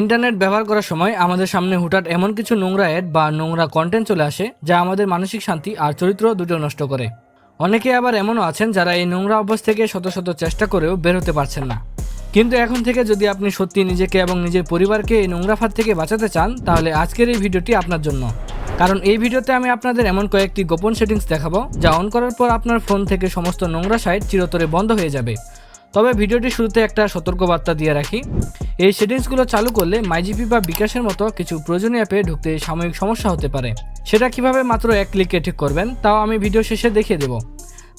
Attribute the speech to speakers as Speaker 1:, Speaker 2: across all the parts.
Speaker 1: Internet ব্যবহার করার সময় আমাদের সামনে হুটহাট এমন কিছু নোংরা অ্যাড বা নোংরা কন্টেন্ট চলে আসে যা আমাদের মানসিক শান্তি আর চরিত্র দুটো নষ্ট করে। অনেকে আবার এমনও আছেন যারা এই নোংরা অভ্যাস থেকে শত শত চেষ্টা করেও বের হতে পারছেন না। কিন্তু এখন থেকে যদি আপনি সত্যি নিজেকে এবং নিজের পরিবারকে এই নোংরা ফাঁদ থেকে বাঁচাতে চান, তাহলে আজকের এই ভিডিওটি আপনার জন্য। কারণ এই ভিডিওতে আমি আপনাদের এমন কয়েকটি গোপন সেটিংস দেখাবো যা অন করার পর আপনার ফোন থেকে সমস্ত নোংরা সাইট চিরতরে বন্ধ হয়ে যাবে। তবে ভিডিওটি শুরুতে একটা সতর্কবার্তা দিয়ে রাখি, এই সেটিংসগুলো চালু করলে মাইজিপি বা বিকাশের মতো কিছু প্রয়োজনীয় অ্যাপে ঢুকতে সাময়িক সমস্যা হতে পারে। সেটা কিভাবে মাত্র এক ক্লিকে ঠিক করবেন তাও আমি ভিডিও শেষে দেখিয়ে দেব।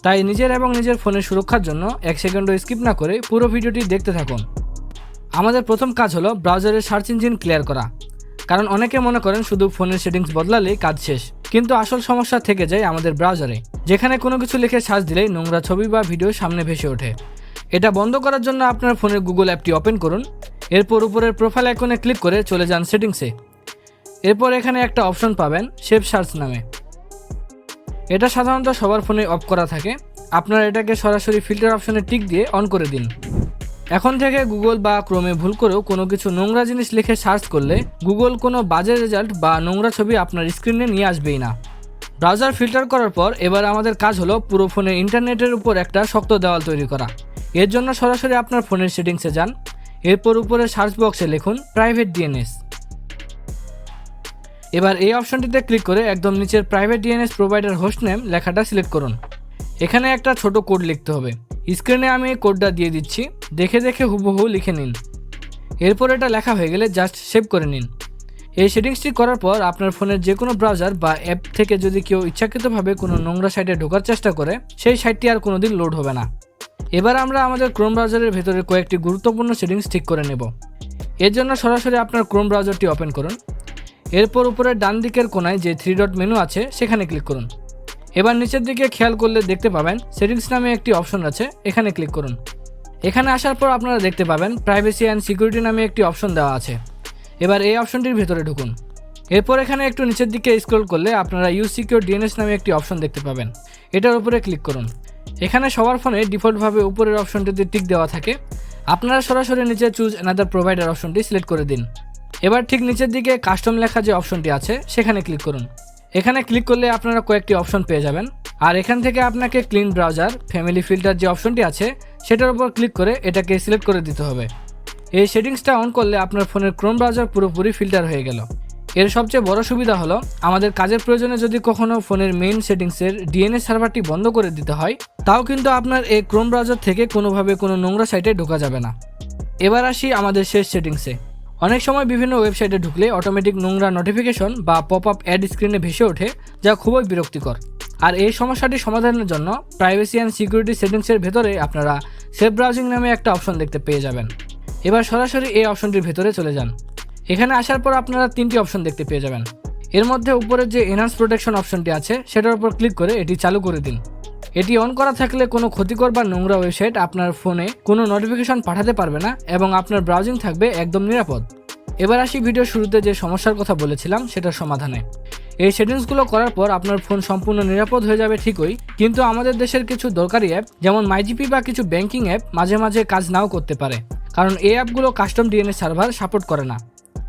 Speaker 1: তাই নিজের এবং নিজের ফোনের সুরক্ষার জন্য এক সেকেন্ডও স্কিপ না করে পুরো ভিডিওটি দেখতে থাকুন। আমাদের প্রথম কাজ হলো ব্রাউজারের সার্চ ইঞ্জিন ক্লিয়ার করা। কারণ অনেকে মনে করেন শুধু ফোনের সেটিংস বদলালেই কাজ শেষ, কিন্তু আসল সমস্যা থেকে যায় আমাদের ব্রাউজারে, যেখানে কোনো কিছু লিখে সার্চ দিলেই নোংরা ছবি বা ভিডিও সামনে ভেসে ওঠে। এটা বন্ধ করার জন্য আপনার ফোনের গুগল অ্যাপটি ওপেন করুন। এরপর উপরের প্রোফাইল আইকনে ক্লিক করে চলে যান সেটিংসে। এরপর এখানে একটা অপশন পাবেন সেভ সার্চ নামে। এটা সাধারণত সবার ফোনে অফ করা থাকে। আপনারা এটাকে সরাসরি ফিল্টার অপশনে টিক দিয়ে অন করে দিন। এখন থেকে গুগল বা ক্রোমে ভুল করেও কোনো কিছু নোংরা জিনিস লিখে সার্চ করলে গুগল কোনো বাজে রেজাল্ট বা নোংরা ছবি আপনার স্ক্রিনে নিয়ে আসবেই না। ব্রাউজার ফিল্টার করার পর এবার আমাদের কাজ হলো পুরো ফোনের ইন্টারনেটের উপর একটা শক্ত দেওয়াল তৈরি করা। এর জন্য সরাসরি আপনার ফোনের সেটিংসে যান। এরপর উপরে সার্চ বক্সে লিখুন প্রাইভেট ডিএনএস। এবার এই অপশনটিতে ক্লিক করে একদম নিচের private DNS provider host name লেখাটা সিলেক্ট করুন। এখানে একটা ছোট কোড লিখতে হবে। স্ক্রিনে আমি এই কোডটা দিয়ে দিচ্ছি, দেখে দেখে হুবহু লিখে নিন। এরপর এটা লেখা হয়ে গেলে জাস্ট সেভ করে নিন। এই সেটিংসটি করার পর আপনার ফোনের যে কোনো ব্রাউজার বা অ্যাপ থেকে যদি কেউ ইচ্ছাকৃতভাবে কোনো নোংরা সাইটে ঢোকার চেষ্টা করে, সেই সাইটটি আর কোনোদিন লোড হবে না। এবার আমরা আমাদের ক্রোম ব্রাউজারের ভেতরে কয়েকটি গুরুত্বপূর্ণ সেটিংস ঠিক করে নেব। এর জন্য সরাসরি আপনার ক্রোম ব্রাউজারটি ওপেন করুন। এরপর উপরের ডান দিকের কোনায় যে 3 ডট মেনু আছে সেখানে ক্লিক করুন। এবার নিচের দিকে খেয়াল করলে দেখতে পাবেন সেটিংস নামে একটি অপশন আছে, এখানে ক্লিক করুন। এখানে আসার পর আপনারা দেখতে পাবেন প্রাইভেসি অ্যান্ড সিকিউরিটি নামে একটি অপশন দেওয়া আছে। এবার এই অপশনটির ভেতরে ঢুকুন। এরপর এখানে একটু নিচের দিকে স্ক্রল করলে আপনারা ইউজ সিকিউর ডিএনএস নামে একটি অপশন দেখতে পাবেন, এটার উপরে ক্লিক করুন। এখানে সবার ফোনে ডিফল্টভাবে উপরের অপশনটিতে টিক দেওয়া থাকে। আপনারা সরাসরি নিচে চুজ অ্যানাদার প্রোভাইডার অপশনটি সিলেক্ট করে দিন। এবার ঠিক নিচের দিকে কাস্টম লেখা যে অপশনটি আছে সেখানে ক্লিক করুন। এখানে ক্লিক করলে আপনারা কয়েকটি অপশন পেয়ে যাবেন। আর এখান থেকে আপনাকে ক্লিন ব্রাউজার ফ্যামিলি ফিল্টার যে অপশনটি আছে সেটার উপর ক্লিক করে এটাকে সিলেক্ট করে দিতে হবে। এই সেটিংসটা অন করলে আপনার ফোনের ক্রোম ব্রাউজার পুরোপুরি ফিল্টার হয়ে গেল। এর সবচেয়ে বড় সুবিধা হলো আমাদের কাজের প্রয়োজনে যদি কখনো ফোনের মেইন সেটিংসের ডিএনএস সার্ভারটি বন্ধ করে দিতে হয়, তাও কিন্তু আপনার এই ক্রোম ব্রাউজার থেকে কোনোভাবে কোনো নোংরা সাইটে ঢোকা যাবে না। এবার আসি আমাদের শেষ সেটিংসে। অনেক সময় বিভিন্ন ওয়েবসাইটে ঢুকলে অটোমেটিক নোংরা নোটিফিকেশন বা পপ আপ অ্যাড স্ক্রিনে ভেসে ওঠে, যা খুবই বিরক্তিকর। আর এই সমস্যাটি সমাধানের জন্য প্রাইভেসি অ্যান্ড সিকিউরিটি সেটিংসের ভেতরে আপনারা সেভ ব্রাউজিং নামে একটা অপশন দেখতে পেয়ে যাবেন। এবার সরাসরি এই অপশনটির ভেতরে চলে যান। এখানে আসার পর আপনারা 3টি অপশন দেখতে পেয়ে যাবেন। এর মধ্যে উপরের যে এনহান্স প্রোটেকশন অপশনটি আছে সেটার উপর ক্লিক করে এটি চালু করে দিন। এটি অন করা থাকলে কোনো ক্ষতিকর বা নোংরা ওয়েবসাইট আপনার ফোনে কোনো নোটিফিকেশন পাঠাতে পারবে না এবং আপনার ব্রাউজিং থাকবে একদম নিরাপদ। এবার আসি ভিডিও শুরুতে যে সমস্যার কথা বলেছিলাম সেটার সমাধানে। এই সেটিংসগুলো করার পর আপনার ফোন সম্পূর্ণ নিরাপদ হয়ে যাবে ঠিকই, কিন্তু আমাদের দেশের কিছু দরকারি অ্যাপ যেমন মাইজিপি বা কিছু ব্যাংকিং অ্যাপ মাঝে মাঝে কাজ নাও করতে পারে, কারণ এই অ্যাপগুলো কাস্টম ডিএনএস সার্ভার সাপোর্ট করে না।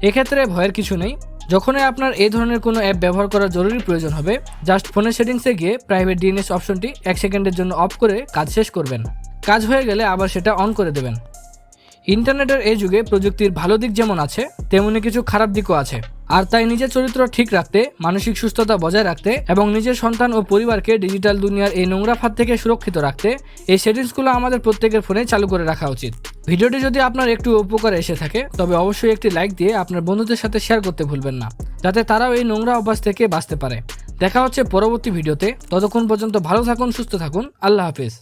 Speaker 1: এক্ষেত্রে ভয়ের কিছু নেই। যখনই আপনার এই ধরনের কোনো অ্যাপ ব্যবহার করার জরুরি প্রয়োজন হবে, জাস্ট ফোনের সেটিংসে গিয়ে প্রাইভেট ডিএনএস অপশনটি 1 সেকেন্ডের জন্য অফ করে কাজ শেষ করবেন। কাজ হয়ে গেলে আবার সেটা অন করে দেবেন। ইন্টারনেটের এই যুগে প্রযুক্তির ভালো দিক যেমন আছে, তেমনি কিছু খারাপ দিকও আছে। আর তাই নিজের চরিত্র ঠিক রাখতে, মানসিক সুস্থতা বজায় রাখতে এবং নিজের সন্তান ও পরিবারকে ডিজিটাল দুনিয়ার এই নোংরা ফাঁদ থেকে সুরক্ষিত রাখতে এই সেটিংসগুলো আমাদের প্রত্যেকের ফোনে চালু করে রাখা উচিত। ভিডিওটি যদি আপনার একটু উপকারে এসে থাকে তবে অবশ্যই একটি লাইক দিয়ে আপনার বন্ধুদের সাথে শেয়ার করতে ভুলবেন না, যাতে তারাও এই নোংরা অভ্যাস থেকে বাঁচতে পারে। দেখা হচ্ছে পরবর্তী ভিডিওতে। ততক্ষণ পর্যন্ত ভালো থাকুন, সুস্থ থাকুন। আল্লাহ হাফেজ।